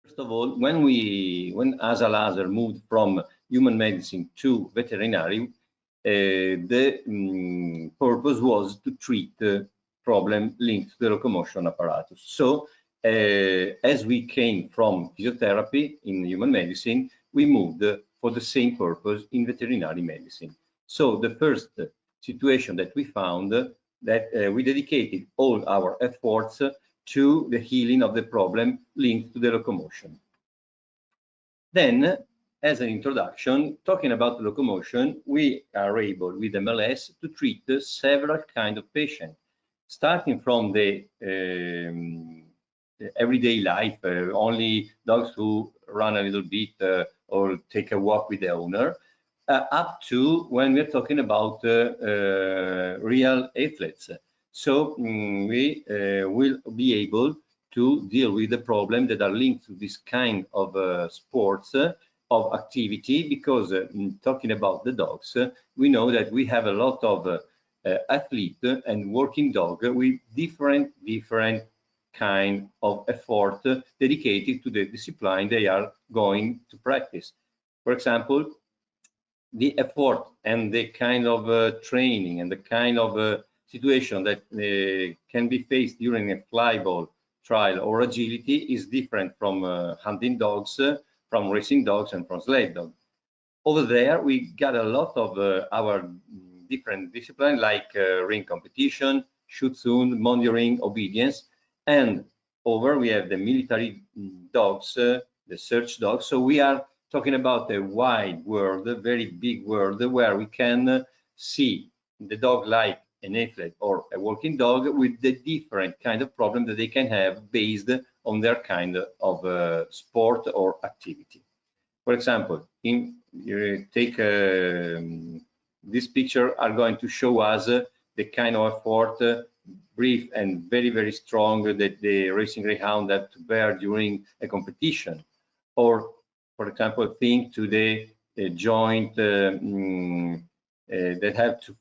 First of all, when Asa Laser moved from human medicine to veterinary, the purpose was to treat the problem linked to the locomotion apparatus. So, as we came from physiotherapy in human medicine, we moved for the same purpose in veterinary medicine. So, the first situation that we found that we dedicated all our efforts to the healing of the problem linked to the locomotion. Then, as an introduction, talking about locomotion, we are able with MLS to treat several kinds of patients, starting from the everyday life, only dogs who run a little bit or take a walk with the owner, up to when we're talking about real athletes. So we will be able to deal with the problem that are linked to this kind of sports of activity, because talking about the dogs, we know that we have a lot of athlete and working dog with different kind of effort dedicated to the discipline they are going to practice. For example, the effort and the kind of training and the kind of situation that can be faced during a flyball trial or agility is different from hunting dogs, from racing dogs, and from sled dogs. Over there, we got a lot of our different disciplines like ring competition, Schutzhund, monitoring, obedience, and over we have the military dogs, the search dogs. So we are talking about a wide world, a very big world, where we can see the dog like an athlete or a working dog with the different kind of problem that they can have based on their kind of sport or activity. For example, take this picture are going to show us the kind of effort, brief and very strong, that the racing greyhound have to bear during a competition. Or, for example, think to the joint that have to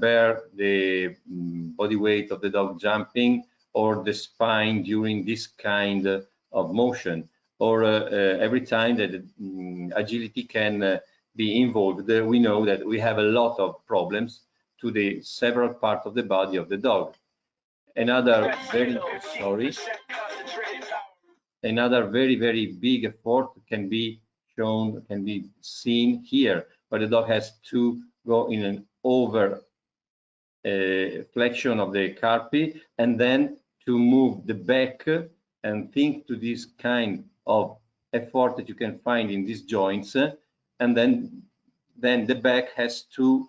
bear the body weight of the dog jumping, or the spine during this kind of motion, or every time that agility can be involved, we know that we have a lot of problems to the several parts of the body of the dog. Another very big effort can be shown, can be seen here, where the dog has to go in an over flexion of the carpi, and then to move the back, and think to this kind of effort that you can find in these joints, and then the back has to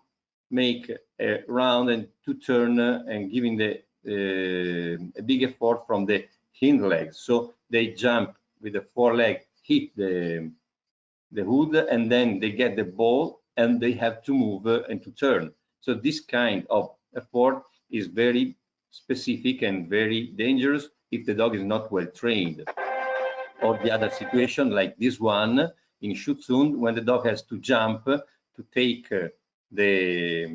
make a round and to turn, and giving the a big effort from the hind legs. So they jump with the foreleg, hit the hood, and then they get the ball and they have to move and to turn. So this kind of effort is very specific and very dangerous if the dog is not well trained. Or the other situation like this one in Schutzhund, when the dog has to jump to take this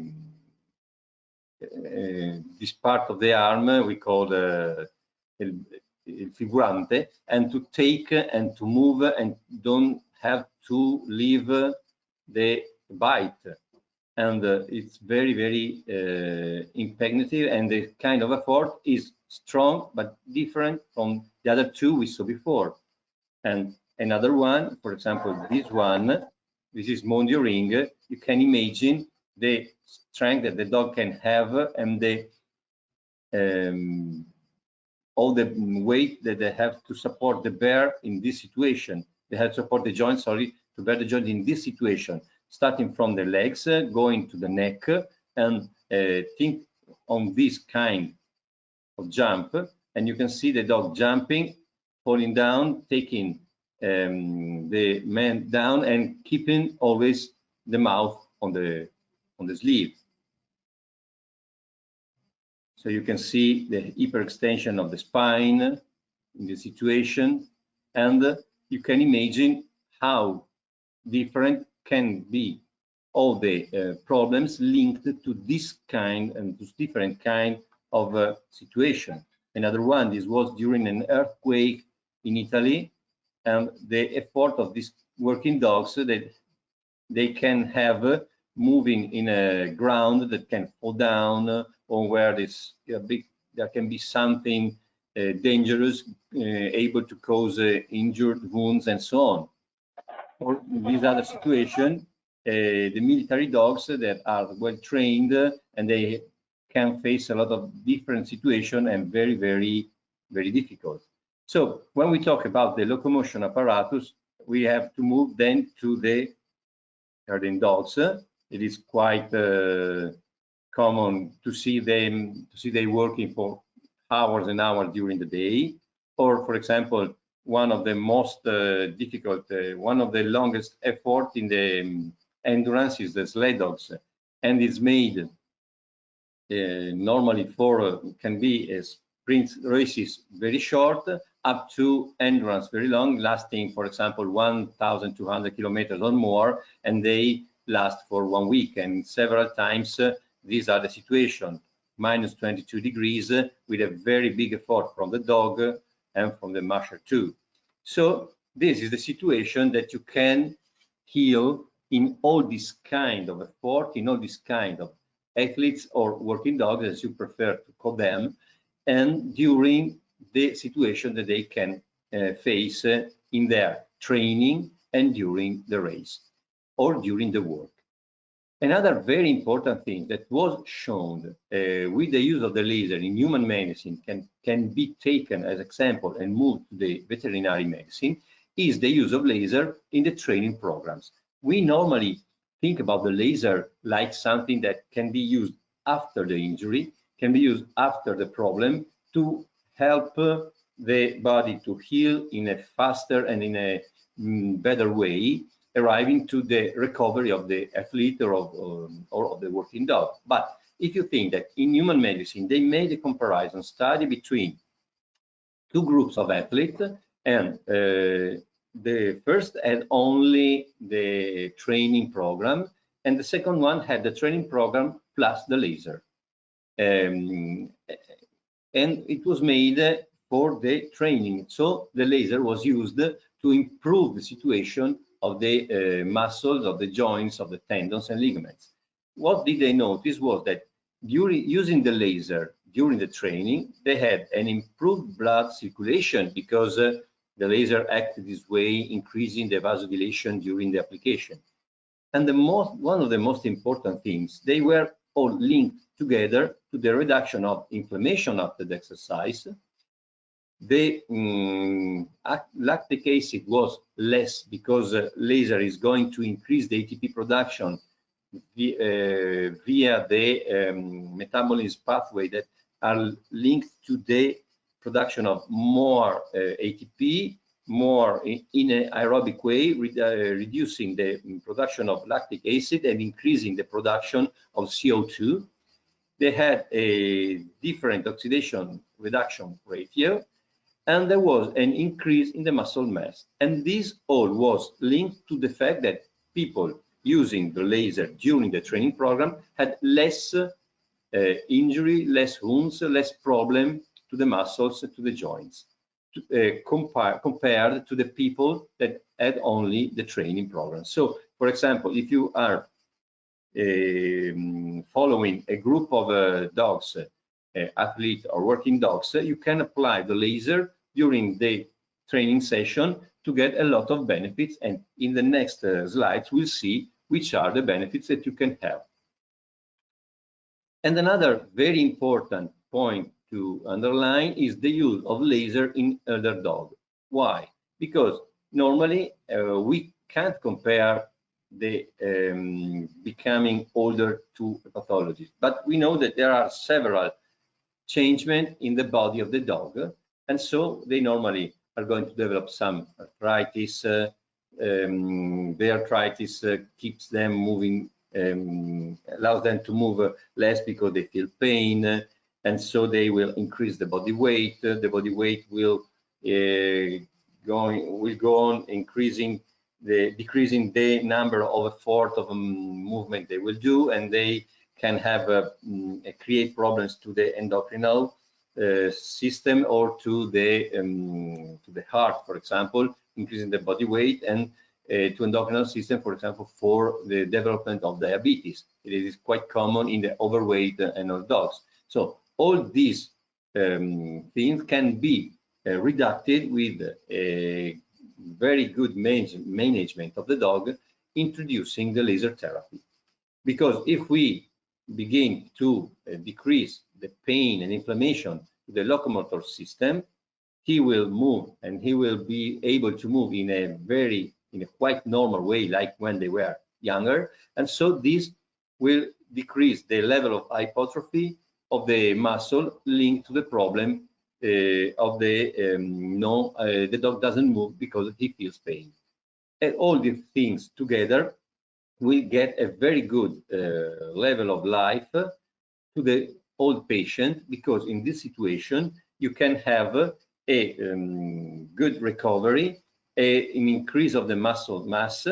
part of the arm, we call il figurante, and to take and to move and don't have to leave the bite. And it's very impregnative, and the kind of effort is strong but different from the other two we saw before. And another one, for example, this is monitoring. You can imagine the strength that the dog can have, and the all the weight that they have to support the bear in this situation. They have to support the joint, sorry, to bear the joint in this situation, starting from the legs, going to the neck, and think on this kind of jump. And you can see the dog jumping, falling down, taking the man down, and keeping always the mouth on the sleeve. So you can see the hyperextension of the spine in the situation, and you can imagine how different can be all the problems linked to this kind and to different kind of situation. Another one, this was during an earthquake in Italy, and the effort of these working dogs that they can have moving in a ground that can fall down, or where there can be something dangerous, able to cause injured wounds and so on. For these other situations, the military dogs that are well trained and they can face a lot of different situations and very, very, very difficult. So when we talk about the locomotion apparatus, we have to move then to the herding dogs. It is quite common to see them working for hours and hours during the day. Or, for example, one of the most difficult, one of the longest effort in the endurance is the Sleddogs, and it's made normally for can be sprint races very short up to endurance very long, lasting, for example, 1,200 kilometers or more, and they last for 1 week. And several times these are the situation, minus 22 degrees with a very big effort from the dog and from the musher too. So this is the situation that you can heal in all this kind of effort, in all this kind of athletes or working dogs, as you prefer to call them, and during the situation that they can face in their training and during the race or during the work. Another very important thing that was shown with the use of the laser in human medicine can be taken as example and moved to the veterinary medicine is the use of laser in the training programs. We normally think about the laser like something that can be used after the injury, can be used after the problem to help the body to heal in a faster and in a better way, arriving to the recovery of the athlete or of the working dog. But if you think that in human medicine, they made a comparison study between two groups of athletes, and the first had only the training program, and the second one had the training program plus the laser. And it was made for the training. So the laser was used to improve the situation of the muscles, of the joints, of the tendons and ligaments. What did they notice was that during using the laser during the training, they had an improved blood circulation because the laser acted this way, increasing the vasodilation during the application. And one of the most important things, they were all linked together to the reduction of inflammation after the exercise. The lactic acid was less because laser is going to increase the ATP production via the metabolism pathway that are linked to the production of more ATP, more in an aerobic way, reducing the production of lactic acid and increasing the production of CO2. They had a different oxidation reduction ratio, and there was an increase in the muscle mass. And this all was linked to the fact that people using the laser during the training program had less injury, less wounds, less problem to the muscles, to the joints, compared to the people that had only the training program. So, for example, if you are following a group of dogs, athlete or working dogs, you can apply the laser during the training session to get a lot of benefits. And in the next slides, we'll see which are the benefits that you can have. And another very important point to underline is the use of laser in elder dog. Why? Because normally we can't compare the becoming older to pathologies, but we know that there are several changements in the body of the dog, and so they normally are going to develop some arthritis. The arthritis keeps them moving, allows them to move less because they feel pain, and so they will increase the body weight. The body weight will go on increasing, decreasing the number of effort of movement they will do, and they can have create problems to the endocrinal system or to the heart, for example, increasing the body weight, and to endocrinal system, for example, for the development of diabetes. It is quite common in the overweight and of dogs. So all these things can be reduced with a very good management of the dog, introducing the laser therapy. Because if we begin to decrease the pain and inflammation to the locomotor system, he will move, and he will be able to move in a quite normal way, like when they were younger. And so this will decrease the level of hypertrophy of the muscle linked to the problem of the dog doesn't move because he feels pain. And all these things together will get a very good level of life to the old patient, because in this situation you can have a good recovery, an increase of the muscle mass,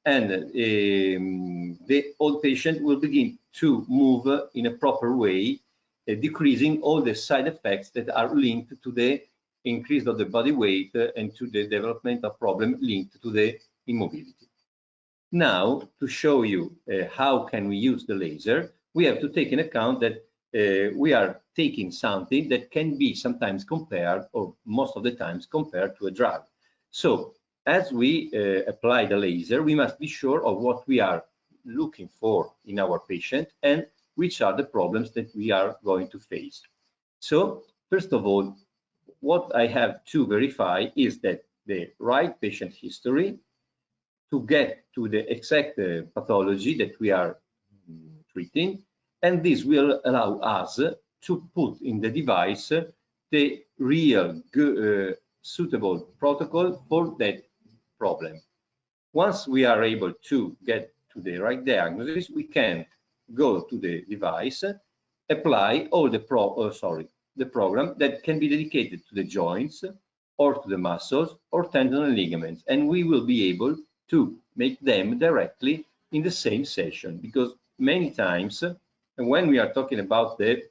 and the old patient will begin to move in a proper way, decreasing all the side effects that are linked to the increase of the body weight and to the development of problem linked to the immobility. Now, to show you how can we use the laser, we have to take in account that we are taking something that can be sometimes compared, or most of the times compared, to a drug. So as we apply the laser, we must be sure of what we are looking for in our patient and which are the problems that we are going to face. So first of all, what I have to verify is that the right patient history to get to the exact pathology that we are treating, and this will allow us to put in the device the real suitable protocol for that problem. Once we are able to get to the right diagnosis, we can go to the device, apply all the program that can be dedicated to the joints or to the muscles or tendon and ligaments, and we will be able to make them directly in the same session, because many times when we are talking about the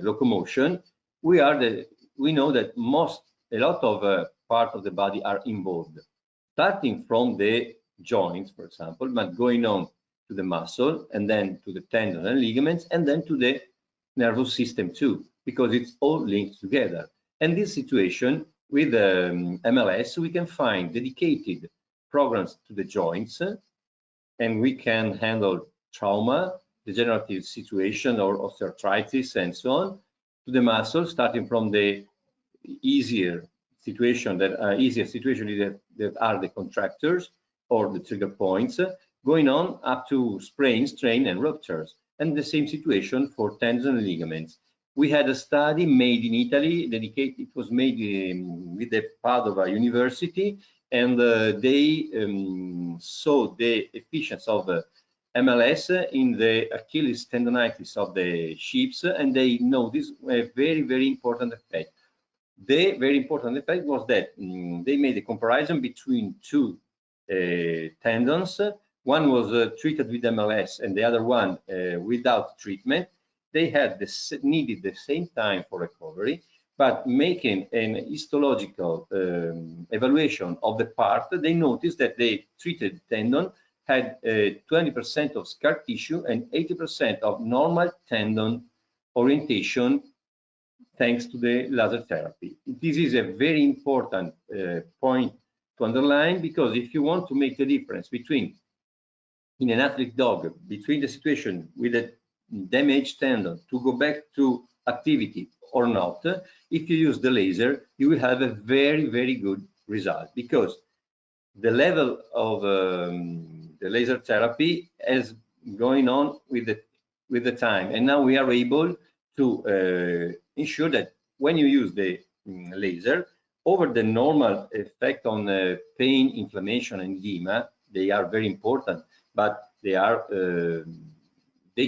locomotion, we know that a lot of parts of the body are involved, starting from the joints, for example, but going on to the muscle, and then to the tendon and ligaments, and then to the nervous system too, because it's all linked together. And this situation with MLS, we can find dedicated programs to the joints, and we can handle trauma, degenerative situation, or osteoarthritis, and so on, to the muscles, starting from the easier situation that are the contractors or the trigger points, going on up to sprain, strain, and ruptures. And the same situation for tendons and ligaments. We had a study made in Italy, dedicated. It was made with the Padova University, and they saw the efficiency of MLS in the Achilles tendonitis of the sheep, and they noticed a very, very important effect. The very important effect was that they made a comparison between two tendons. One was treated with MLS and the other one without treatment. They had needed the same time for recovery, but making an histological evaluation of the part, they noticed that the treated tendon had 20% of scar tissue and 80% of normal tendon orientation, thanks to the laser therapy. This is a very important point to underline, because if you want to make the difference between, in an athletic dog, between the situation with a damaged tendon to go back to activity or not, if you use the laser, you will have a very, very good result, because the level of the laser therapy is going on with the time, and now we are able to ensure that when you use the laser, over the normal effect on pain, inflammation, and edema, they are very important, but they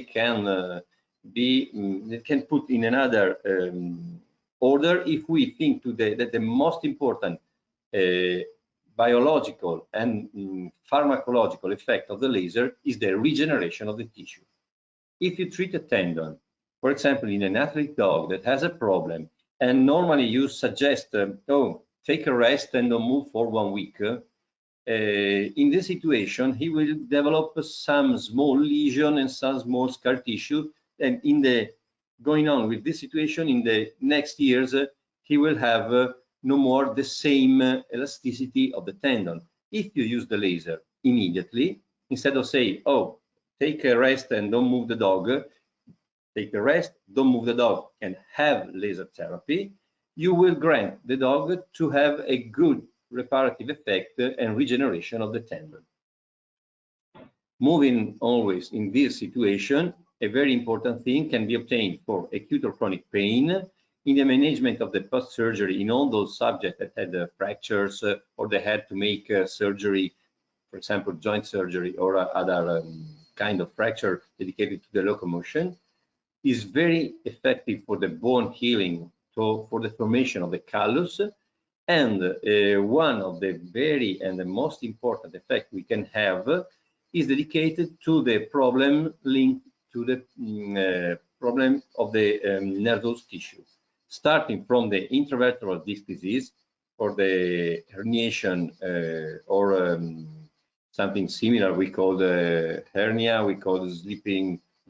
can put in another order if we think that the most important biological and pharmacological effect of the laser is the regeneration of the tissue. If you treat a tendon, for example, in an athletic dog that has a problem, and normally you suggest, oh, take a rest and don't move for 1 week, in this situation, he will develop some small lesion and some small scar tissue. And in the going on with this situation, in the next years, he will have no more the same elasticity of the tendon. If you use the laser immediately, instead of saying, oh, take a rest and don't move the dog, take a rest, don't move the dog, and have laser therapy, you will grant the dog to have a good reparative effect and regeneration of the tendon. Moving always in this situation, a very important thing can be obtained for acute or chronic pain in the management of the post-surgery in all those subjects that had fractures or they had to make surgery, for example, joint surgery or other kind of fracture dedicated to the locomotion, is very effective for the bone healing, so for the formation of the callus. And one of the very and the most important effect we can have is dedicated to the problem linked to the problem of the nervous tissue, starting from the intervertebral disc disease or the herniation or something similar. We call the hernia, we call the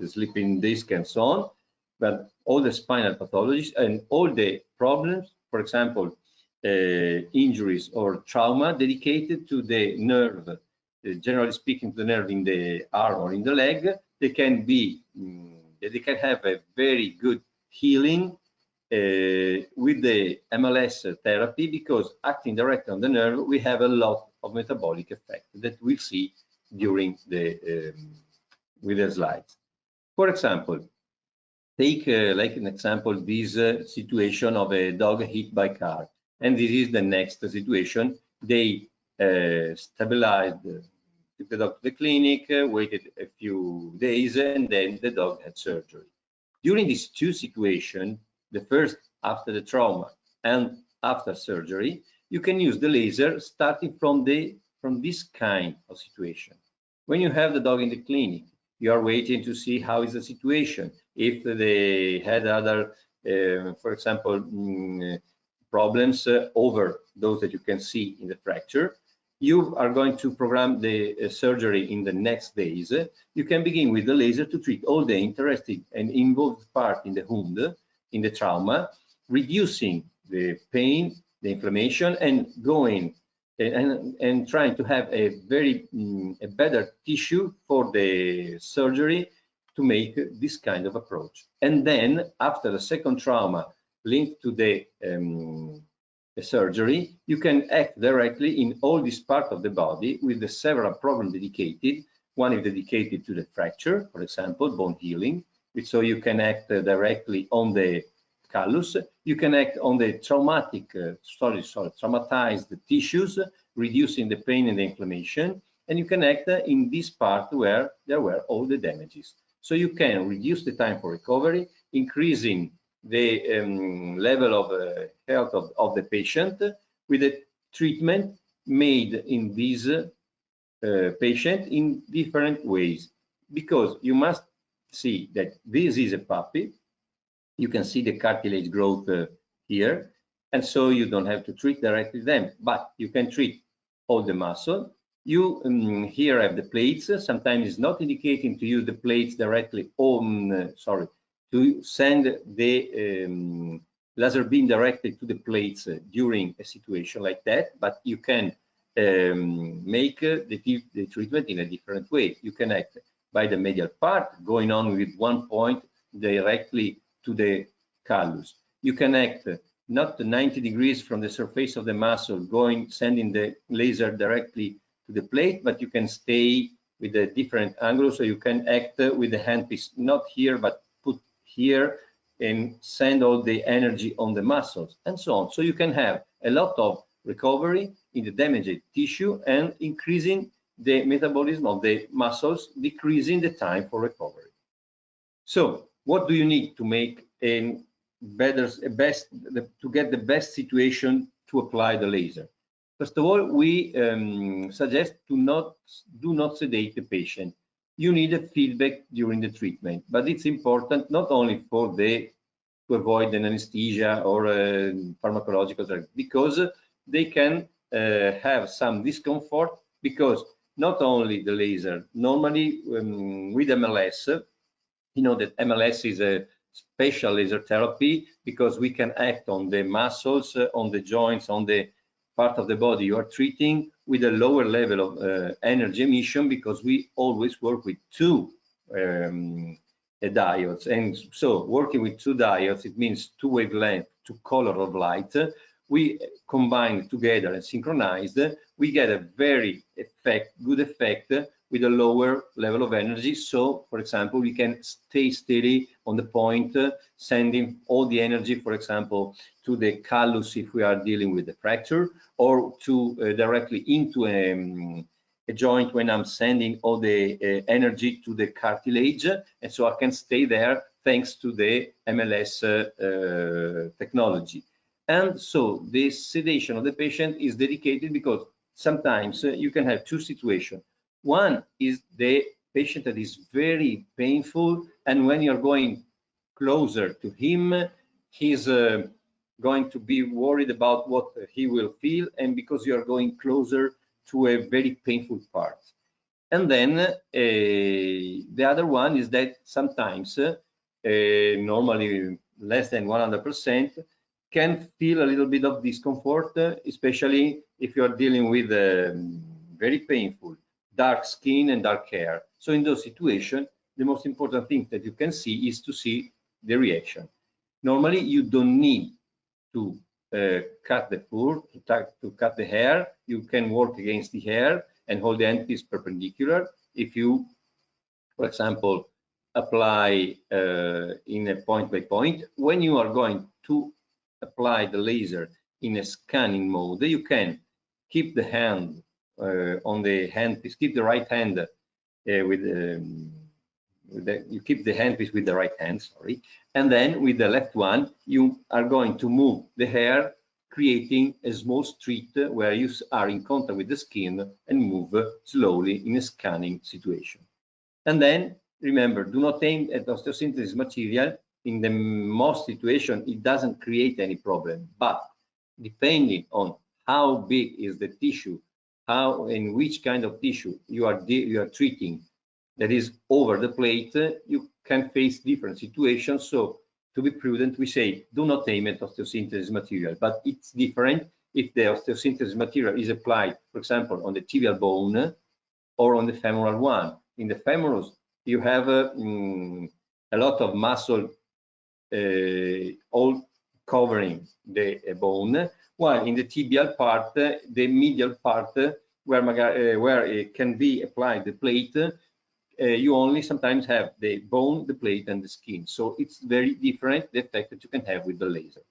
sleeping disc and so on, but all the spinal pathologies and all the problems, for example, injuries or trauma dedicated to the nerve, generally speaking, the nerve in the arm or in the leg, they can have a very good healing with the MLS therapy, because acting directly on the nerve, we have a lot of metabolic effect that we'll see during the with the slides. For example, take like an example this situation of a dog hit by car, and this is the next situation. They stabilized, took the dog to the clinic, waited a few days, and then the dog had surgery. During these two situations, the first after the trauma and after surgery, you can use the laser starting from this kind of situation. When you have the dog in the clinic, you are waiting to see how is the situation. If they had other, for example, problems over those that you can see in the fracture, you are going to program the surgery in the next days. You can begin with the laser to treat all the interesting and involved part in the wound, in the trauma, reducing the pain, the inflammation, and going and trying to have a very a better tissue for the surgery to make this kind of approach. And then after the second trauma linked to the surgery, you can act directly in all this part of the body with the several programs dedicated. One is dedicated to the fracture, for example, bone healing, so you can act directly on the callus. You can act on the traumatized tissues, reducing the pain and the inflammation, and you can act in this part where there were all the damages. So you can reduce the time for recovery, increasing the level of health of the patient with a treatment made in this patient in different ways, because you must see that this is a puppy. You can see the cartilage growth here, and so you don't have to treat directly them, but you can treat all the muscle. You here have the plates. Sometimes it's not indicating to use the plates directly on, to send the laser beam directly to the plates during a situation like that, but you can make the treatment in a different way. You can act by the medial part, going on with one point directly to the callus. You can act not 90 degrees from the surface of the muscle, sending the laser directly to the plate, but you can stay with a different angle. So you can act with the handpiece, not here, but put here and send all the energy on the muscles and so on. So you can have a lot of recovery in the damaged tissue and increasing the metabolism of the muscles, decreasing the time for recovery. So what do you need to make to get the best situation to apply the laser? First of all, we suggest do not sedate the patient. You need a feedback during the treatment, but it's important not only to avoid an anesthesia or pharmacological drug, because they can have some discomfort, because not only the laser, normally with MLS, you know that MLS is a special laser therapy because we can act on the muscles, on the joints, on the part of the body you are treating with a lower level of energy emission, because we always work with two diodes. And so working with two diodes, it means two wavelengths, two color of light. We combine together and synchronized, we get a very good effect with a lower level of energy. So, for example, we can stay steady on the point, sending all the energy, for example, to the callus if we are dealing with the fracture, or to directly into a joint when I'm sending all the energy to the cartilage. And so I can stay there thanks to the MLS technology. And so the sedation of the patient is dedicated, because sometimes you can have two situations. One is the patient that is very painful, and when you're going closer to him, he's going to be worried about what he will feel, and because you're going closer to a very painful part. And then the other one is that sometimes, normally less than 100%, can feel a little bit of discomfort, especially if you are dealing with very painful dark skin and dark hair. So in those situations, the most important thing that you can see is to see the reaction. Normally, you don't need to cut the fur, to cut the hair. You can work against the hair and hold the handpiece perpendicular. If you, for example, apply in a point by point, when you are going to apply the laser in a scanning mode, you can keep the hand on the handpiece, keep the right hand you keep the handpiece with the right hand, sorry, and then with the left one, you are going to move the hair, creating a small street where you are in contact with the skin, and move slowly in a scanning situation. And then remember, do not aim at osteosynthesis material. In the most situation, it doesn't create any problem, but depending on how big is the tissue, how and which kind of tissue you are treating that is over the plate, you can face different situations. So to be prudent, we say do not aim at osteosynthesis material, but it's different if the osteosynthesis material is applied, for example, on the tibial bone or on the femoral one. In the femorals, you have a lot of muscle all covering the bone, while in the tibial part, the medial part, where it can be applied the plate, you only sometimes have the bone, the plate, and the skin. So it's very different, the effect that you can have with the laser.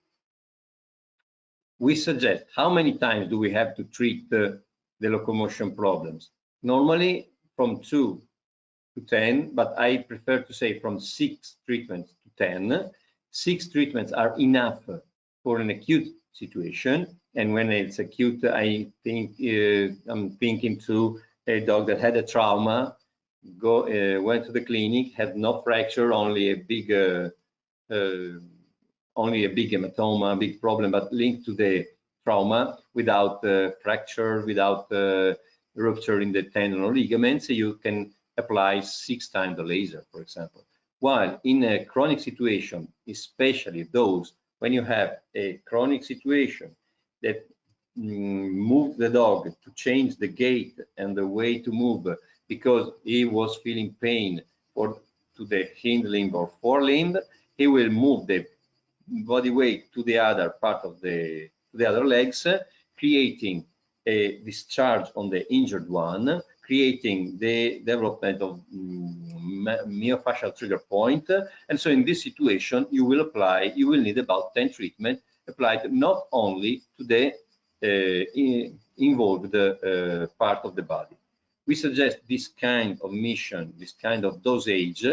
We suggest, how many times do we have to treat the locomotion problems? Normally from 2 to 10, but I prefer to say from 6 treatments to 10. 6 treatments are enough for an acute situation. And when it's acute, I think I'm thinking to a dog that had a trauma, went to the clinic, had no fracture, only a big hematoma, big problem, but linked to the trauma, without fracture, without rupture in the tendon or ligaments. You can apply 6 times the laser, for example. While in a chronic situation, especially those when you have a chronic situation that move the dog to change the gait and the way to move because he was feeling pain to the hind limb or forelimb, he will move the body weight to the other part of the other legs, creating a discharge on the injured one, creating the development of myofascial trigger point. And so in this situation, you will need about 10 treatments applied not only to the involved part of the body. We suggest this kind of mission, this kind of dosage.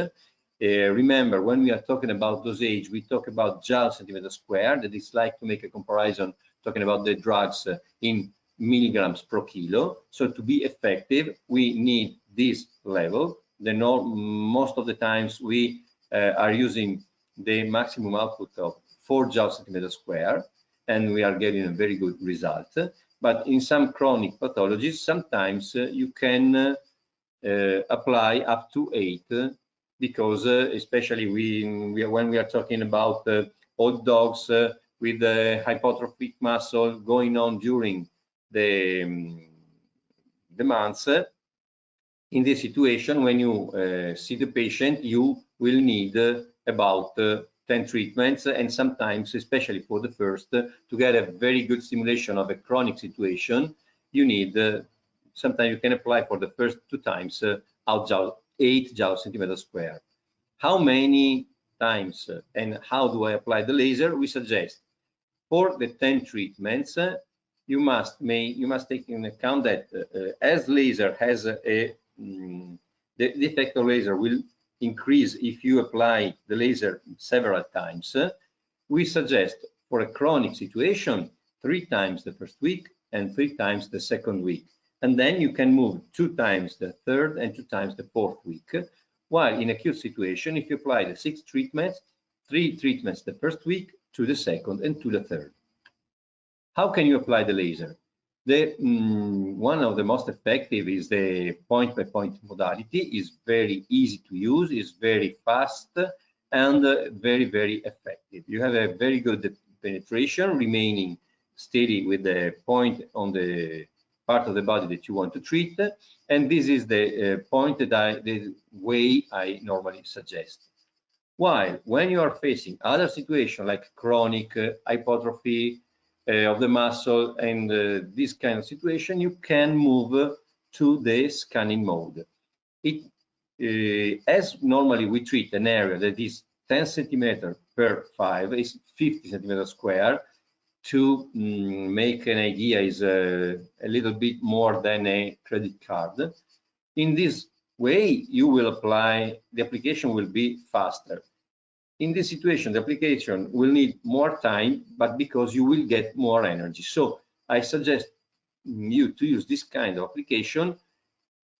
Remember, when we are talking about dosage, we talk about joules centimeter square. That is like to make a comparison, talking about the drugs in milligrams per kilo. So to be effective, we need this level. Most of the times we are using the maximum output of 4 joules centimeter square. and we are getting a very good result. But in some chronic pathologies, sometimes you can apply up to 8, because especially when we are talking about old dogs with the hypertrophic muscle going on during the months. In this situation, when you see the patient, you will need about 10 treatments, and sometimes, especially for the first, to get a very good stimulation of a chronic situation, you need, sometimes you can apply for the first 2 times 8 joules centimeter square. How many times and how do I apply the laser? We suggest for the 10 treatments, you must take into account that as laser has the effect of laser will increase if you apply the laser several times. We suggest for a chronic situation 3 times the first week and 3 times the second week, and then you can move 2 times the third and 2 times the fourth week. While in acute situation, if you apply the 6 treatments, 3 treatments the first week, to the second and to the third. How can you apply the laser? One of the most effective is the point-by-point modality. Is very easy to use, is very fast, and very, very effective. You have a very good penetration, remaining steady with the point on the part of the body that you want to treat, and this is the point that the way I normally suggest. While when you are facing other situations like chronic hypertrophy of the muscle and this kind of situation, you can move to the scanning mode. As normally we treat an area that is 10 centimeter per 5, is 50 centimeters square. To make an idea, is a little bit more than a credit card. In this way, you will apply, the application will be faster. In this situation, the application will need more time, but because you will get more energy. So I suggest you to use this kind of application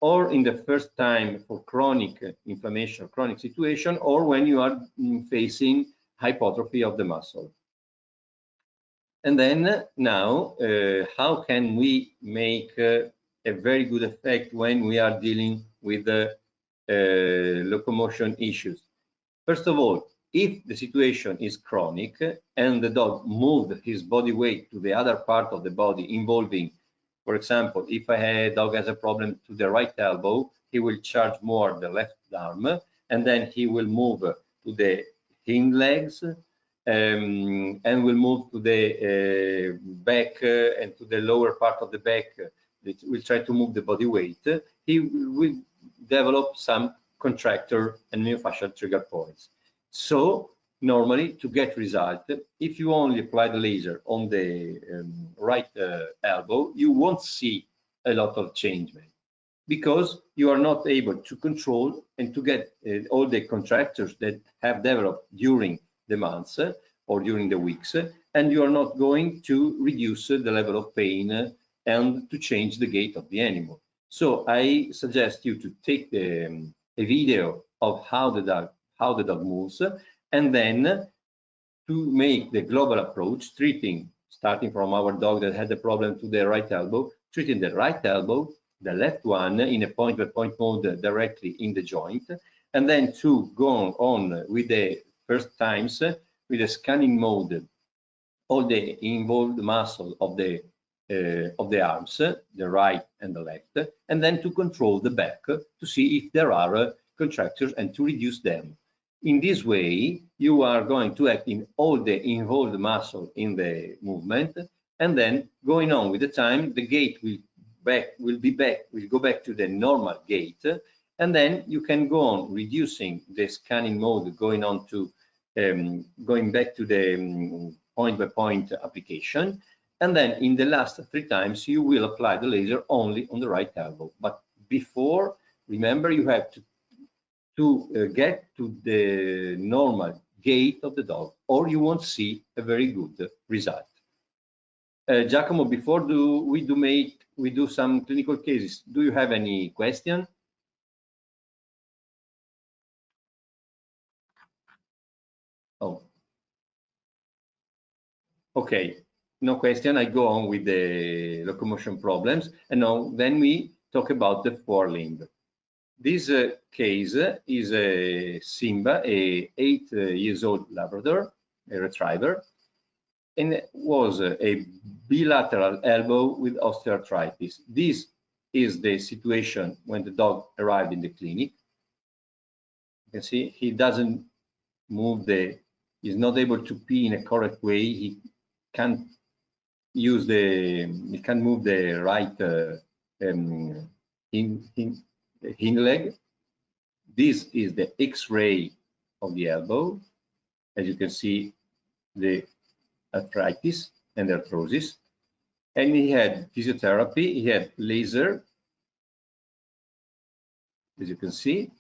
or in the first time for chronic inflammation, chronic situation, or when you are facing hypertrophy of the muscle. And then now, how can we make a very good effect when we are dealing with the locomotion issues? First of all, if the situation is chronic and the dog moved his body weight to the other part of the body involving, for example, if a dog has a problem to the right elbow, he will charge more the left arm, and then he will move to the hind legs and will move to the back and to the lower part of the back. It will try to move the body weight. He will develop some contractor and myofascial trigger points. So normally, to get result, if you only apply the laser on the right elbow, you won't see a lot of change, because you are not able to control and to get all the contractors that have developed during the months or during the weeks, and you are not going to reduce the level of pain and to change the gait of the animal. So I suggest you to take a video of how the dog moves, and then to make the global approach, starting from our dog that had the problem to the right elbow, treating the right elbow, the left one in a point-by-point mode directly in the joint, and then to go on with the first times with the scanning mode, all the involved muscle of the arms, the right and the left, and then to control the back to see if there are contractures and to reduce them. In this way, you are going to act in all the involved muscle in the movement, and then going on with the time, the gait will go back to the normal gait, and then you can go on reducing the scanning mode, going back to the point-by-point application, and then in the last 3 times you will apply the laser only on the right elbow. But before, remember, you have to get to the normal gait of the dog, or you won't see a very good result. Giacomo, before we do some clinical cases, do you have any question? Oh, okay. no question, I go on with the locomotion problems. And now then we talk about the forelimb. This case is a Simba, a 8 years old Labrador, a retriever, and it was a bilateral elbow with osteoarthritis. This is the situation when the dog arrived in the clinic. You can see he doesn't move he's not able to pee in a correct way. He can't use he can't move the right hind leg. This is the X-ray of the elbow. As you can see, the arthritis and arthrosis. And he had physiotherapy, he had laser, as you can see,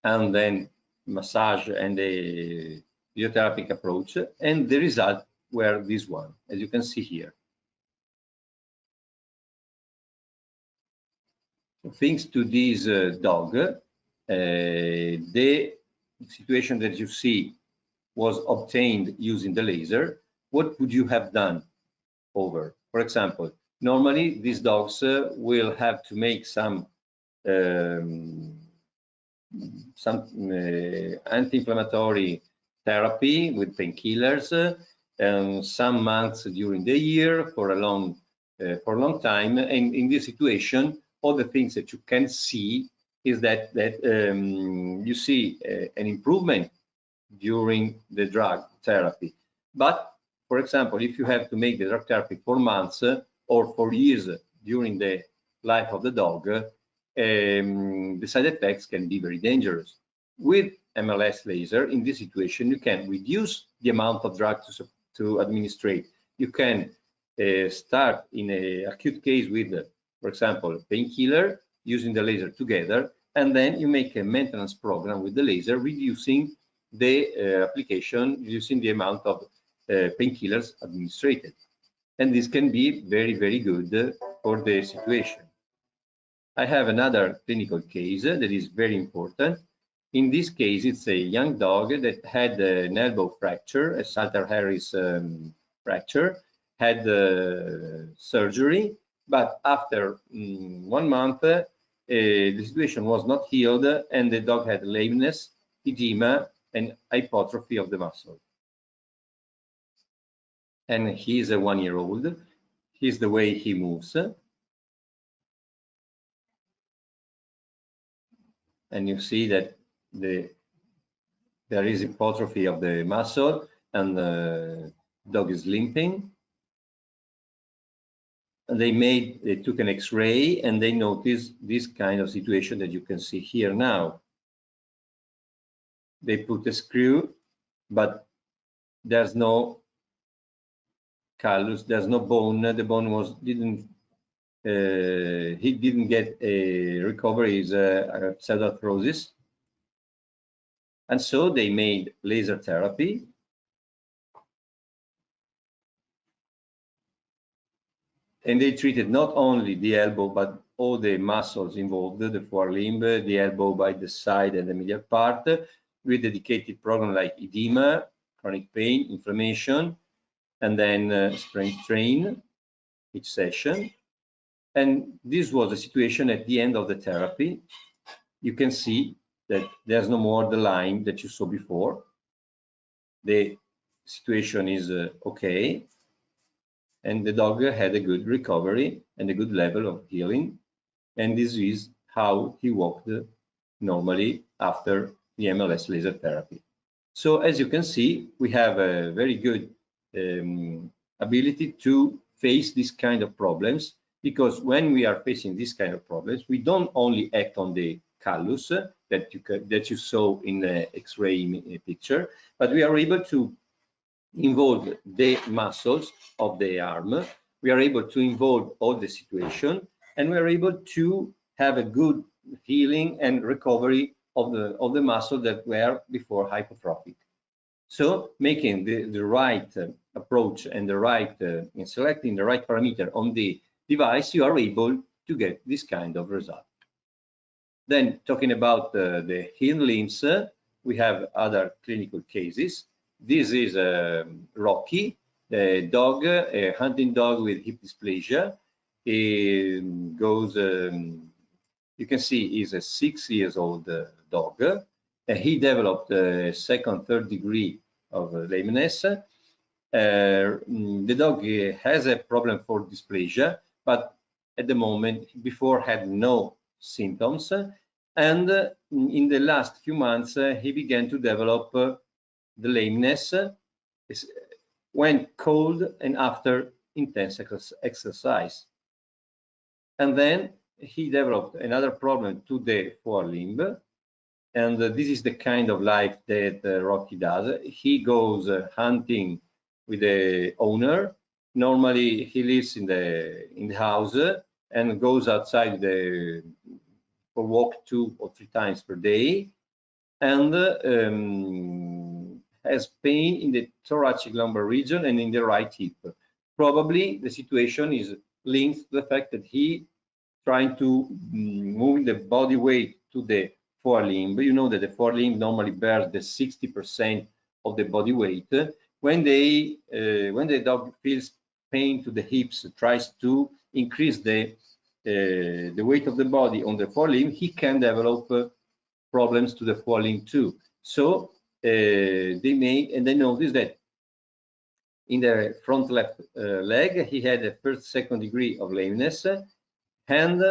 and then massage and the physiotherapeutic approach, and the result were this one, as you can see here. Thanks to this dog, the situation that you see was obtained using the laser. What would you have done over? For example, normally these dogs will have to make some anti-inflammatory therapy with painkillers some months during the year for a long time. And in this situation, all the things that you can see is that you see an improvement during the drug therapy. But for example, if you have to make the drug therapy for months or for years during the life of the dog, the side effects can be very dangerous. With MLS laser, in this situation, you can reduce the amount of drug to administrate. You can start in an acute case with, for example, painkiller, using the laser together, and then you make a maintenance program with the laser, reducing the application, reducing the amount of painkillers administered. And this can be very, very good for the situation. I have another clinical case that is very important. In this case, it's a young dog that had an elbow fracture, a Salter-Harris fracture, had surgery, but after 1 month, the situation was not healed, and the dog had lameness, edema, and hypertrophy of the muscle. And he's a 1-year-old. Here's the way he moves. And you see that there is hypertrophy of the muscle, and the dog is limping. And they took an X-ray, and they noticed this kind of situation that you can see here now. They put a screw, but there's no callus, there's no bone. The bone he didn't get a recovery, is a pseudoarthrosis. And so they made laser therapy. And they treated not only the elbow, but all the muscles involved, the forelimb, the elbow by the side and the medial part, with dedicated program like edema, chronic pain, inflammation, and then strength train each session. And this was the situation at the end of the therapy. You can see that there's no more the line that you saw before. The situation is okay, and the dog had a good recovery and a good level of healing. And this is how he walked normally after the MLS laser therapy. So as you can see, we have a very good ability to face this kind of problems, because when we are facing this kind of problems, we don't only act on the callus that you saw in the X-ray picture, but we are able to involve the muscles of the arm. We are able to involve all the situation, and we are able to have a good healing and recovery of the muscle that were before hypertrophic. So making the right approach and the right in selecting the right parameter on the device, you are able to get this kind of result. Then talking about the hind limbs, we have other clinical cases. This is Rocky, the dog, a hunting dog with hip dysplasia. He goes, you can see he's a 6 years old dog. He developed a second, third degree of lameness. The dog has a problem for dysplasia, but at the moment, before had no symptoms. And in the last few months, he began to develop the lameness when cold and after intense exercise. And then he developed another problem to the forelimb. And this is the kind of life that Rocky does. He goes hunting with the owner. Normally, he lives in the house and goes outside for walk 2 or 3 times per day, and has pain in the thoracic lumbar region and in the right hip. Probably the situation is linked to the fact that he trying to move the body weight to the forelimb. You know that the forelimb normally bears the 60% of the body weight. When the dog feels pain to the hips, tries to increase the weight of the body on the forelimb, he can develop problems to the forelimb too. So they notice that in the front left leg, he had a first, second degree of lameness, and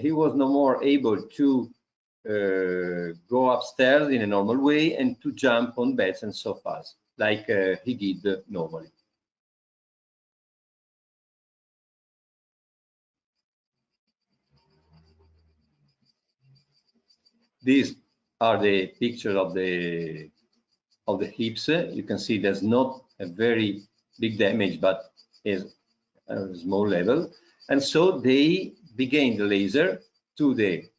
he was no more able to go upstairs in a normal way and to jump on beds and sofas like he did normally. These are the pictures of the hips. You can see there's not a very big damage, but is a small level. And so they began the laser to the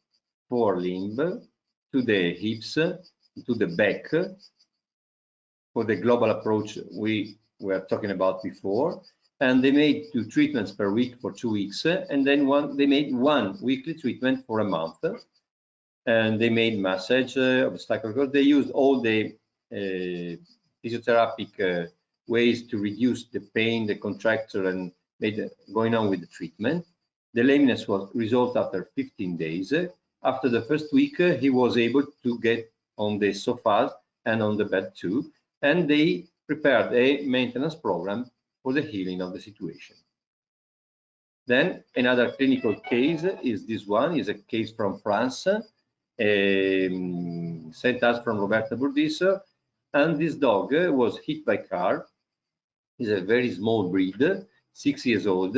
forelimb, to the hips, to the back, for the global approach we were talking about before. And they made 2 treatments per week for 2 weeks, and then they made 1 weekly treatment for a month. And they made massage, obstacle course. They used all the physiotherapeutic ways to reduce the pain, the contracture, and going on with the treatment. The lameness was resolved after 15 days. After the first week, he was able to get on the sofas and on the bed too, and they prepared a maintenance program for the healing of the situation. Then another clinical case is this one, is a case from France, sent us from Roberta Burdisso, and this dog was hit by car. He's a very small breed, 6 years old,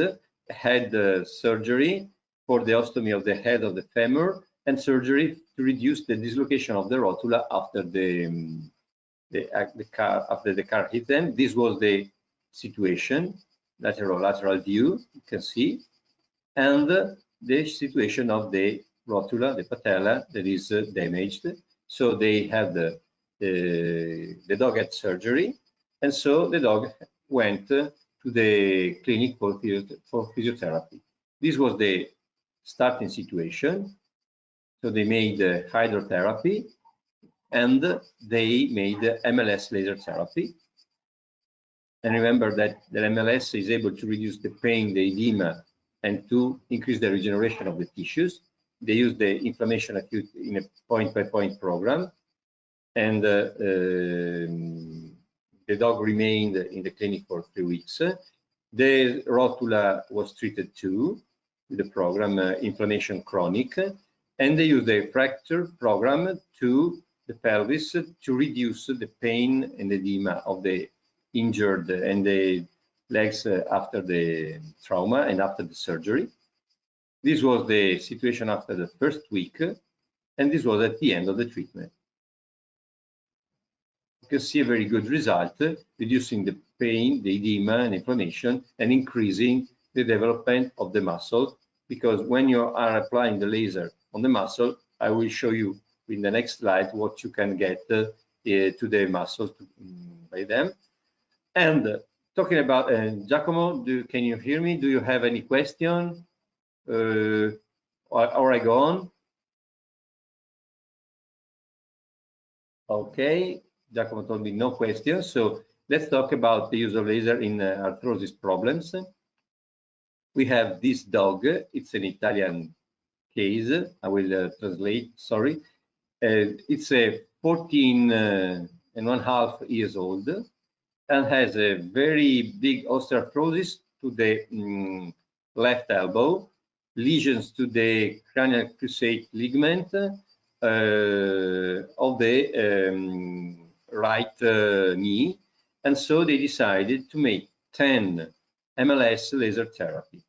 had surgery for the ostomy of the head of the femur and surgery to reduce the dislocation of the rotula after the car hit them. This was the situation, lateral view, you can see, and the situation of the rotula, the patella, that is damaged. So they had the dog had surgery, and so the dog went to the clinic for physiotherapy. This was the starting situation. So they made hydrotherapy, and they made MLS laser therapy. And remember that the MLS is able to reduce the pain, the edema, and to increase the regeneration of the tissues. They use the inflammation acute in a point-by-point program. And the dog remained in the clinic for 3 weeks. The rotula was treated too with the program Inflammation Chronic. And they used the fracture program to the pelvis to reduce the pain and edema of the injured and the legs after the trauma and after the surgery. This was the situation after the first week, and this was at the end of the treatment. You can see a very good result, reducing the pain, the edema and inflammation, and increasing the development of the muscle, because when you are applying the laser on the muscle, I will show you in the next slide what you can get to the muscles by them. And talking about Giacomo, can you hear me? Do you have any question? Or I go on? Okay, Giacomo told me no questions, so let's talk about the use of laser in arthrosis problems. We have this dog. It's an Italian case. I will translate, sorry. It's a 14 and 1/2 years old and has a very big osteoarthrosis to the left elbow, lesions to the cranial cruciate ligament of the right knee, and so they decided to make 10 MLS laser therapy.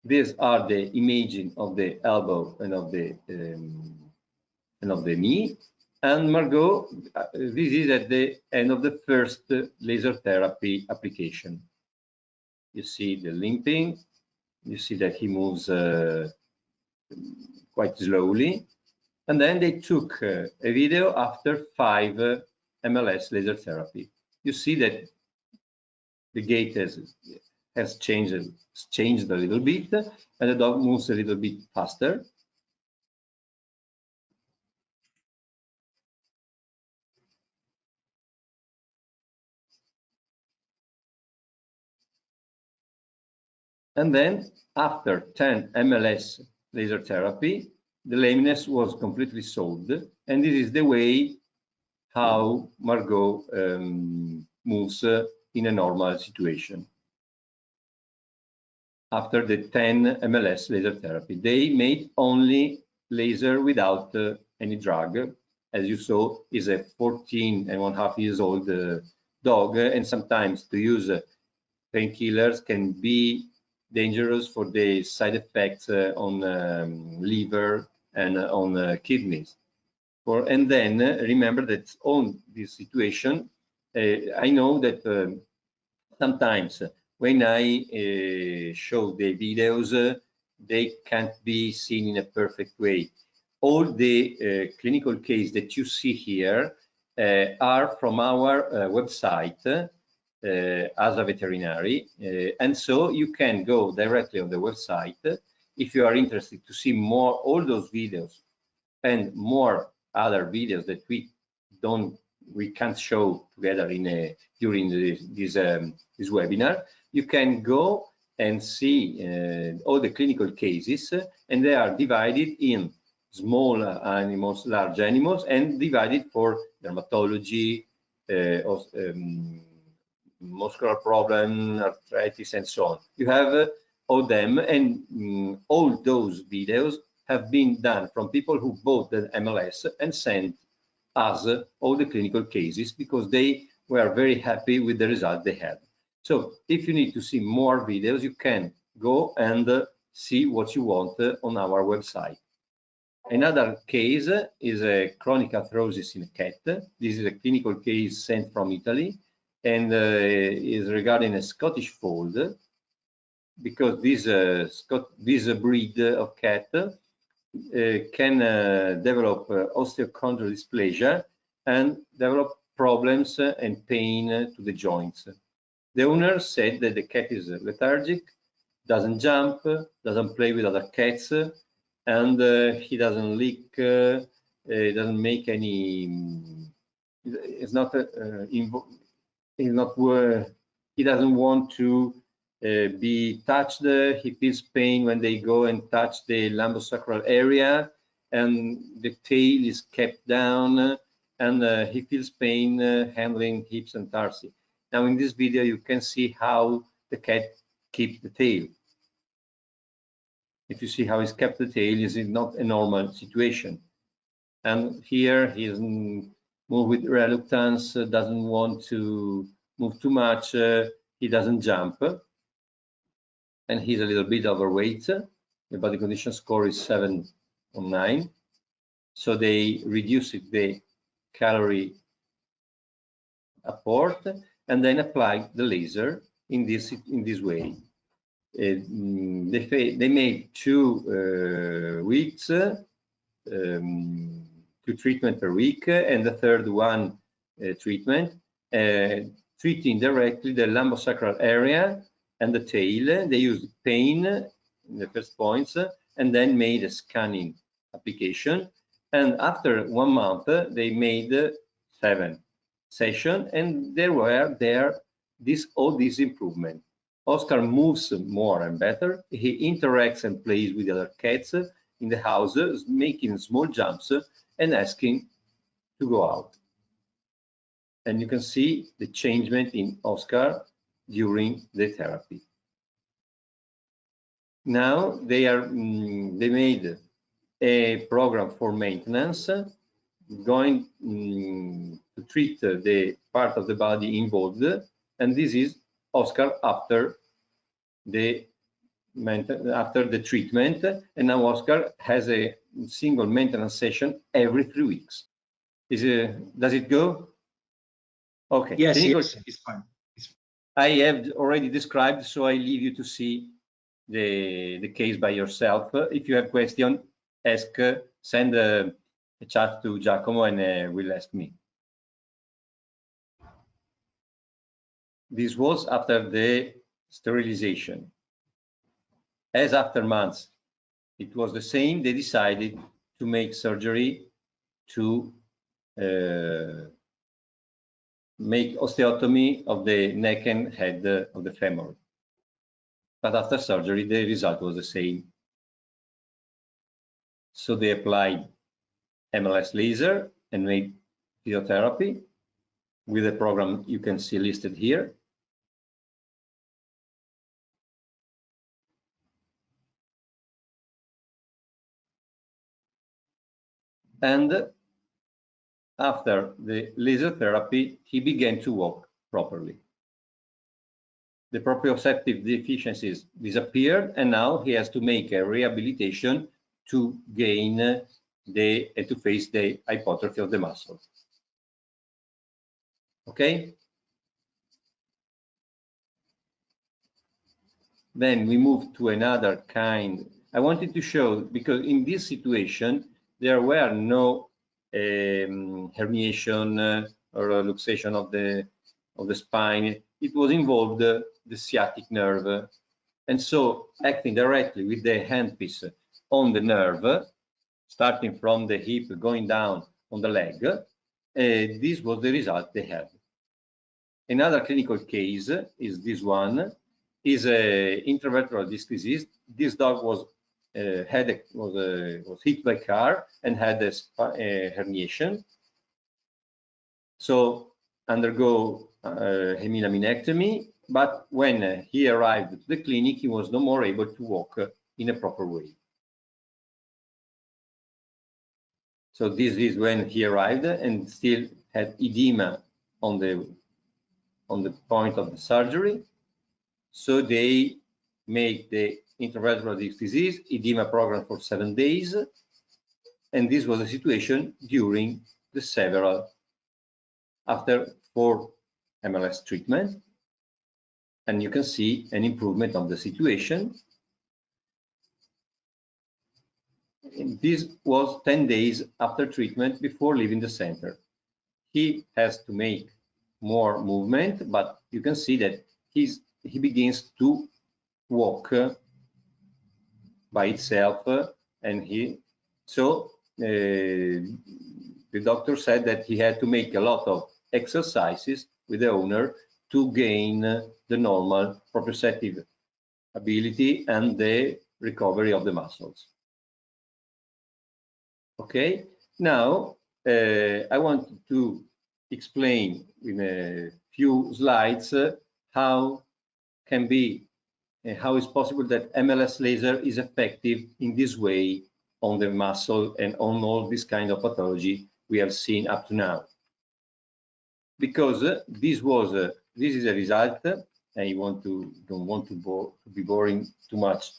These are the imaging of the elbow and of the knee. And Margot, this is at the end of the first laser therapy application. You see the limping. You see that he moves quite slowly. And then they took a video after 5 MLS laser therapy. You see that the gait has changed a little bit, and the dog moves a little bit faster. And then after 10 MLS laser therapy, the lameness was completely solved. And this is the way how Margot moves in a normal situation. After the 10 MLS laser therapy, they made only laser without any drug. As you saw, is a 14 and 1/2 years old dog, and sometimes to use painkillers can be dangerous for the side effects on liver and on kidneys. And then remember that on this situation, I know that sometimes when I show the videos, they can't be seen in a perfect way. All the clinical cases that you see here are from our website as a veterinary, and so you can go directly on the website if you are interested to see more all those videos and more other videos that we can't show together during this webinar. You can go and see all the clinical cases, and they are divided in small animals, large animals, and divided for dermatology, muscular problem, arthritis, and so on. You have all them, and all those videos have been done from people who bought the MLS and sent us all the clinical cases because they were very happy with the result they had. So if you need to see more videos, you can go and see what you want on our website. Another case is a chronic arthrosis in a cat. This is a clinical case sent from Italy and is regarding a Scottish fold, because this breed of cat can develop osteochondral dysplasia and develop problems and pain to the joints. The owner said that the cat is lethargic, doesn't jump, doesn't play with other cats, and he doesn't lick, doesn't make any. It's not. He doesn't want to be touched. He feels pain when they go and touch the lumbosacral area, and the tail is kept down, and he feels pain handling hips and tarsi. Now in this video you can see how the cat keeps the tail. If you see how he's kept the tail, is not a normal situation. And here he's moved with reluctance, doesn't want to move too much, he doesn't jump, and he's a little bit overweight. The body condition score is 7 on 9. So they reduced the calorie apport and then applied the laser in this way. They made 2 weeks, 2 treatment per week, and the third one treatment, treating directly the lumbosacral area and the tail. They used pain in the first points, and then made a scanning application. And after 1 month, they made 7 sessions, and there were all this improvement. Oscar moves more and better. He interacts and plays with other cats in the house, making small jumps and asking to go out. And you can see the changement in Oscar during the therapy. Now they made a program for maintenance, going to treat the part of the body involved, and this is Oscar after the treatment, and now Oscar has a single maintenance session every 3 weeks. Does it go? Okay. Yes, yes, it's fine. I have already described, so I leave you to see the case by yourself. If you have question, ask, send a chat to Giacomo and will ask me. This was after the sterilization. As after months, it was the same, they decided to make surgery to make osteotomy of the neck and head of the femur. But after surgery, the result was the same. So they applied MLS laser and made physiotherapy with a program you can see listed here. And after the laser therapy, he began to walk properly. The proprioceptive deficiencies disappeared, and now he has to make a rehabilitation to gain to face the hypertrophy of the muscle. Okay? Then we move to another kind. I wanted to show, because in this situation, there were no herniation or luxation of the spine. It was involved the sciatic nerve, and so acting directly with the handpiece on the nerve, starting from the hip going down on the leg, this was the result they had. Another clinical case is this one, is a intravertebral disc disease. This dog was hit by a car and had a herniation. So undergo hemilaminectomy, but when he arrived to the clinic, he was no more able to walk in a proper way. So this is when he arrived and still had edema on the point of the surgery. So they made the intravertebral disc disease edema program for 7 days, and this was the situation during the after 4 MLS treatment, and you can see an improvement of the situation. And this was 10 days after treatment before leaving the center. He has to make more movement, but you can see that he begins to walk by itself, and the doctor said that he had to make a lot of exercises with the owner to gain the normal proprioceptive ability and the recovery of the muscles. Okay, now I want to explain in a few slides how it's possible that MLS laser is effective in this way on the muscle and on all this kind of pathology we have seen up to now. Because this is a result. I don't want to be boring too much.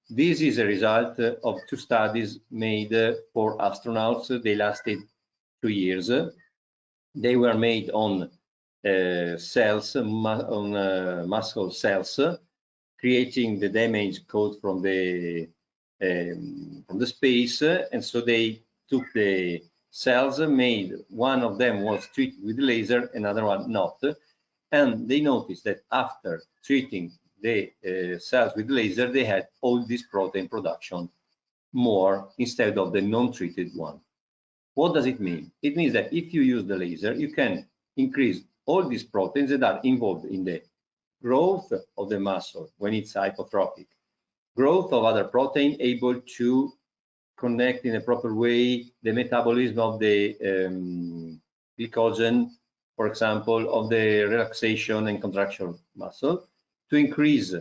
This is a result of 2 studies made for astronauts. They lasted 2 years. They were made on cells, on muscle cells, creating the damage caused from the space. And so they took the cells, one of them was treated with laser, another one not, and they noticed that after treating the cells with laser, they had all this protein production more instead of the non-treated one. What does it mean? It means that if you use the laser, you can increase all these proteins that are involved in the growth of the muscle when it's hypertrophic, growth of other protein able to connect in a proper way the metabolism of the glycogen, for example, of the relaxation and contraction muscle, to increase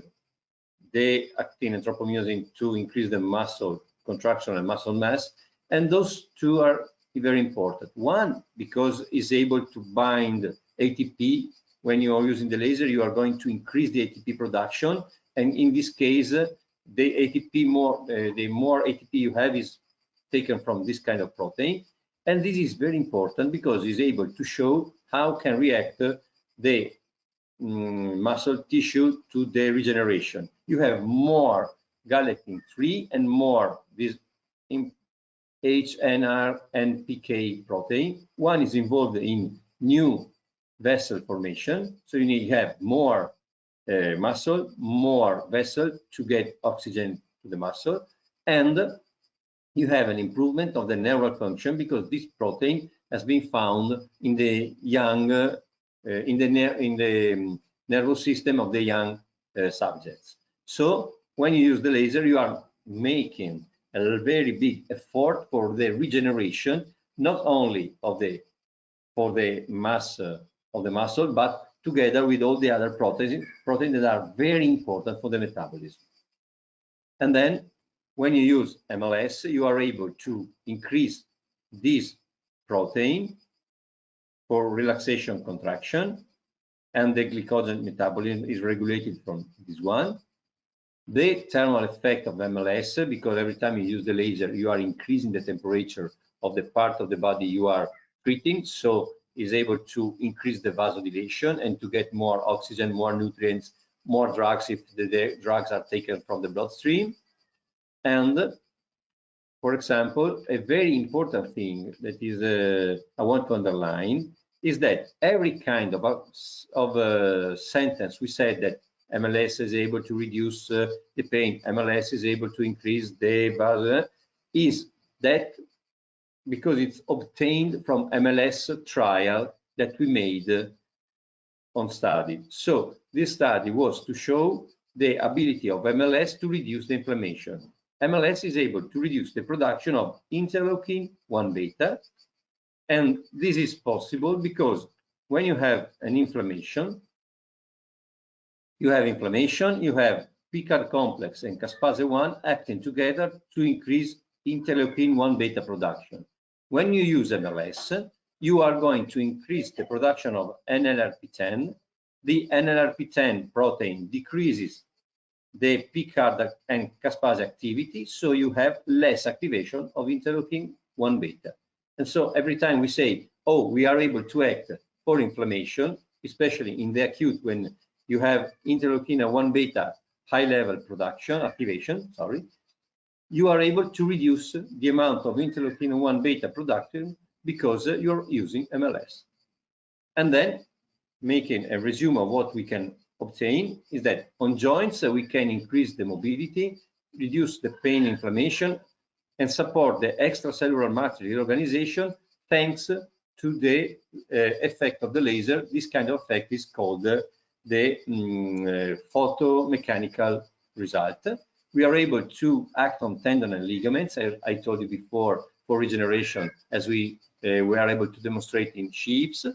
the actin and tropomyosin to increase the muscle contraction and muscle mass. And those two are very important. One, because it's able to bind ATP. When you are using the laser, you are going to increase the ATP production. And in this case, the more ATP you have is taken from this kind of protein. And this is very important because it's able to show how can react the muscle tissue to the regeneration. You have more galectin-3 and more this HNR and PK protein. One is involved in new vessel formation, so you need to have more muscle, more vessel to get oxygen to the muscle, and you have an improvement of the neural function because this protein has been found in the young, in the nervous system of the young subjects. So when you use the laser, you are making a very big effort for the regeneration, not only of the mass of the muscle, but together with all the other proteins that are very important for the metabolism. And then when you use MLS, you are able to increase this protein for relaxation contraction, and the glycogen metabolism is regulated from this one. The thermal effect of MLS, because every time you use the laser, you are increasing the temperature of the part of the body you are treating, so is able to increase the vasodilation and to get more oxygen, more nutrients, more drugs if the drugs are taken from the bloodstream. And for example, a very important thing that is I want to underline is that every kind of sentence we said that MLS is able to reduce the pain, MLS is able to increase the buzz, is that because it's obtained from MLS trial that we made on study. So this study was to show the ability of MLS to reduce the inflammation. MLS is able to reduce the production of interleukin-1 beta, and this is possible because when you have an inflammation, you have Picard complex and caspase-1 acting together to increase interleukin-1 beta production. When you use MLS, you are going to increase the production of NLRP10. The NLRP10 protein decreases the Picard and caspase activity, so you have less activation of interleukin-1 beta. And so every time we say, oh, we are able to act for inflammation, especially in the acute when you have interleukin-1 beta high level activation, you are able to reduce the amount of interleukin-1 beta production because you're using MLS. And then making a resume of what we can obtain is that on joints we can increase the mobility, reduce the pain, inflammation, and support the extracellular matrix reorganization thanks to the effect of the laser. This kind of effect is called the photomechanical result. We are able to act on tendon and ligaments, I told you before, for regeneration, as we are able to demonstrate in sheeps.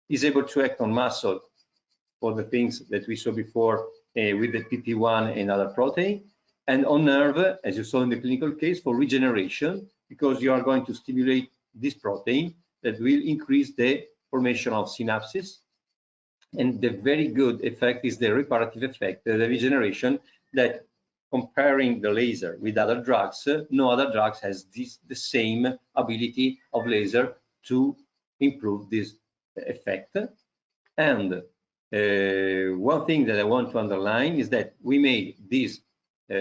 Is able to act on muscle for the things that we saw before with the PP1 and other protein, and on nerve, as you saw in the clinical case, for regeneration, because you are going to stimulate this protein that will increase the formation of synapses. And the very good effect is the reparative effect, the regeneration, that comparing the laser with other drugs, no other drugs has the same ability of laser to improve this effect. And one thing that I want to underline is that we made these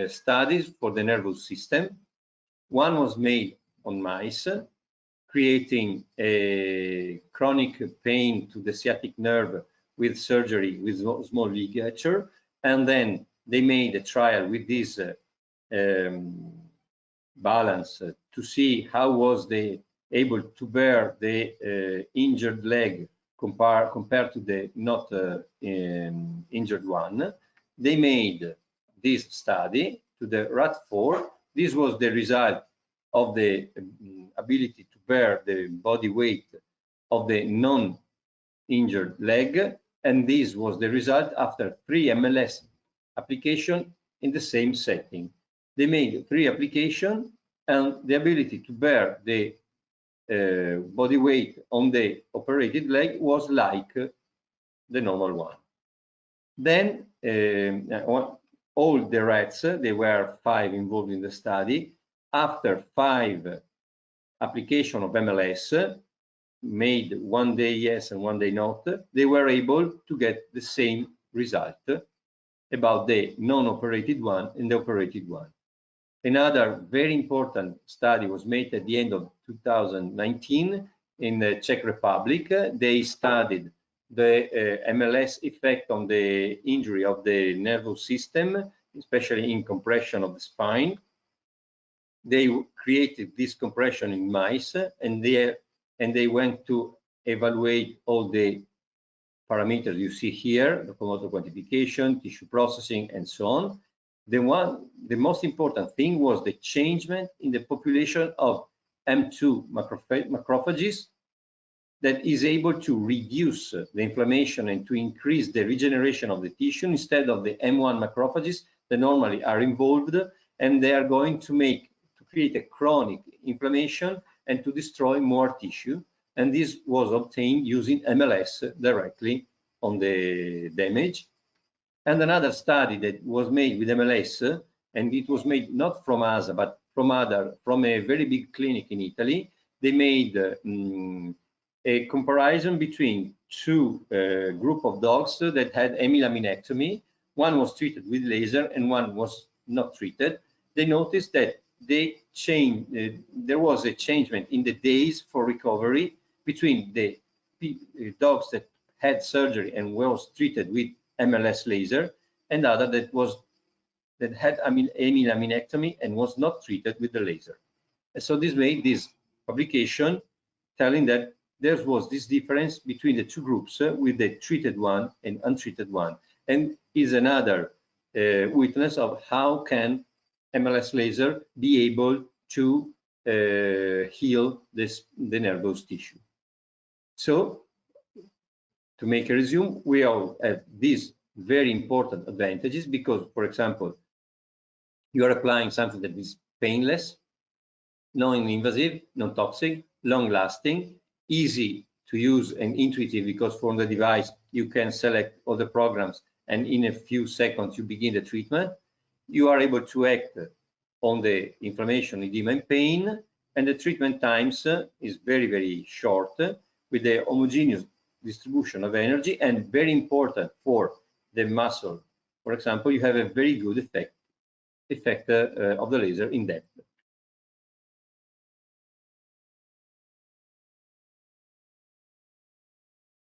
studies for the nervous system. One was made on mice, creating a chronic pain to the sciatic nerve with surgery with small ligature, and then they made a trial with this balance to see how was they able to bear the injured leg compared to the not injured one. They made this study to the rat4. This was the result of the ability to bear the body weight of the non-injured leg, and this was the result after 3 MLS application in the same setting. They made 3 applications, and the ability to bear the body weight on the operated leg was like the normal one. Then all the rats, there were 5 involved in the study, after 5 application of MLS, made one day yes and one day not, they were able to get the same result about the non-operated one and the operated one. Another very important study was made at the end of 2019 in the Czech Republic. They studied the MLS effect on the injury of the nervous system, especially in compression of the spine. They created this compression in mice, and they went to evaluate all the parameters you see here, locomotor quantification, tissue processing, and so on. The most important thing was the changement in the population of M2 macrophages that is able to reduce the inflammation and to increase the regeneration of the tissue instead of the M1 macrophages that normally are involved, and they are going to create a chronic inflammation and to destroy more tissue. And this was obtained using MLS directly on the damage. And another study that was made with MLS, and it was made not from us, but from a very big clinic in Italy. They made a comparison between 2 group of dogs that had hemilaminectomy. One was treated with laser and one was not treated. They noticed that there was a changement in the days for recovery between the dogs that had surgery and was treated with MLS laser and other that had hemilaminectomy and was not treated with the laser. And so this made this publication telling that there was this difference between the 2 groups with the treated one and untreated one, and is another witness of how can MLS laser be able to heal the nervous tissue. So, to make a resume, we all have these very important advantages because, for example, you are applying something that is painless, non-invasive, non-toxic, long-lasting, easy to use and intuitive because from the device you can select all the programs and in a few seconds you begin the treatment. You are able to act on the inflammation, edema, and pain, and the treatment times is very, very short with the homogeneous distribution of energy, and very important for the muscle. For example, you have a very good effect of the laser in depth.